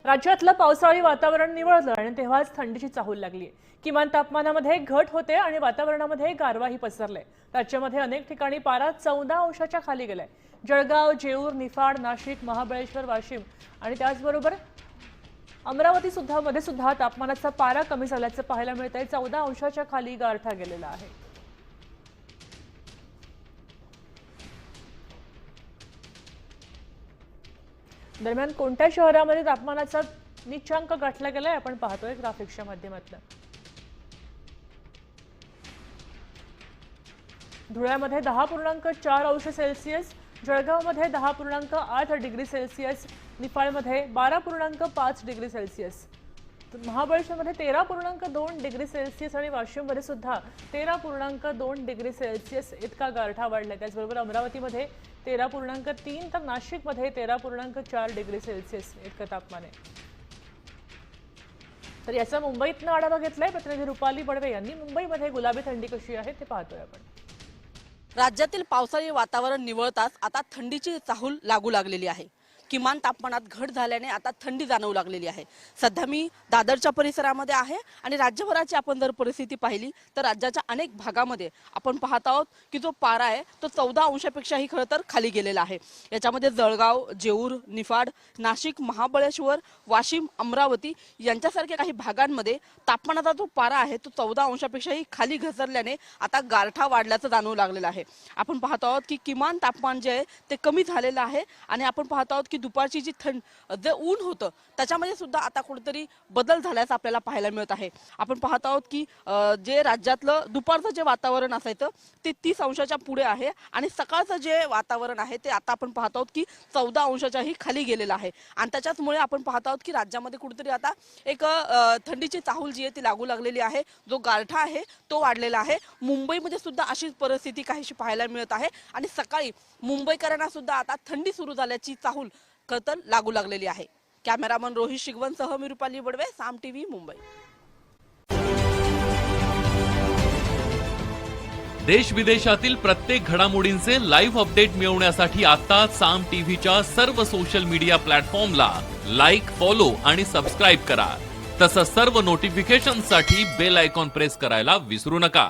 राज्यातलं पावसाळी वातावरण निवळलं आणि तेव्हाच थंडीची चाहूल लागली आहे। किमान तापमानामध्ये घट होते आणि वातावरणामध्ये गारवाही पसरले। राज्यामध्ये अनेक ठिकाणी पारा 14 अंशाच्या खाली गेलाय। जळगाव, जेऊर, निफाड, नाशिक, महाबळेश्वर, वाशिम आणि त्याचबरोबर अमरावती सुद्धा तापमानाचा पारा कमी झाल्याचं पाहायला मिळतंय। 14 अंशाच्या खाली गारठा गेलेला आहे। दरम्यान कोणत्या शहरामध्ये तापमानाचा नीचांक गाठला गेलाय आपण पाहतोय ग्राफिक्सच्या माध्यमातून। धुळ्यामध्ये 10.4 अंश सेल्सिअस, जळगावमध्ये 10.8 डिग्री सेल्सिअस, निफाडमध्ये 12.5 डिग्री सेल्सिअस, महाबळेश्वरमध्ये 13.2 डिग्री सेल्सिअस आणि वाशिममध्ये सुद्धा 13.2 डिग्री सेल्सिअस इतका गारठा वाढलाय। त्याचबरोबर अमरावतीमध्ये 13.3 तर नाशिकमध्ये 13.4 डिग्री सेल्सिअस इतकं तापमान आहे। तर याचा मुंबईतनं आढावा घेतलाय प्रतिनिधी रुपाली बडवे यांनी। मुंबईमध्ये गुलाबी थंडी कशी आहे ते पाहतोय आपण। राज्यातील पावसाळी वातावरण निवळताच आता थंडीची चाहूल लागू लागलेली आहे। किमान तापमानात घट झाल्याने आता थंडी जाणवू लागलेली आहे। सध्या मी दादरच्या परिसरामध्ये आहे आणि राज्यभराची आपण जर परिस्थिती पाहिली तर राज्याच्या अनेक भागामध्ये आपण पाहत आहोत की जो पारा आहे तो 14 अंशापेक्षाही खरं तर खाली गेलेला आहे। याच्यामध्ये जळगाव, जेऊर, निफाड, नाशिक, महाबळेश्वर, वाशिम, अमरावती यांच्यासारख्या काही भागांमध्ये तापमानाचा जो पारा आहे तो 14 अंशापेक्षाही खाली घसरल्याने आता गारठा वाढल्याचं जाणवू लागलेलं आहे। आपण पाहत आहोत की किमान तापमान जे आहे ते कमी झालेलं आहे आणि आपण पाहत आहोत की दुपारची जी जे ऊन होतं त्याच्यामध्ये सुद्धा आता कुठेतरी बदल झाल्याचं आपल्याला पाहायला मिळत आहे। आपण पाहत आहोत की जे राज्यातलं दुपारचं जे वातावरण असायचं ते 30 अंशाच्या पुढे आहे आणि सकाळचं जे वातावरण आहे ते आता आपण पाहत आहोत की 14 अंशाच्याही खाली गेलेलं आहे आणि त्याच्यामुळे आपण पाहत आहोत की राज्यामध्ये कुठेतरी आता एक थंडीची चाहूल जी आहे ती लागू लागलेली आहे। जो गारठा आहे तो वाढलेला आहे। मुंबईमध्ये सुद्धा अशीच परिस्थिती काहीशी पाहायला मिळत आहे आणि सकाळी मुंबईकरांना सुद्धा आता थंडी सुरू झाल्याची चाहूल खरं लागू लागलेली आहे। कॅमेरामन रोहित शिगवणसह मी रुपाली बडवे, साम टीव्ही, मुंबई। देश विदेशातील प्रत्येक घडामोडींचे लाईव्ह अपडेट मिळवण्यासाठी आता साम टीव्हीच्या सर्व सोशल मीडिया प्लॅटफॉर्मला लाईक, फॉलो आणि सबस्क्राईब करा। तसंच सर्व नोटिफिकेशनसाठी बेल आयकॉन प्रेस करायला विसरू नका।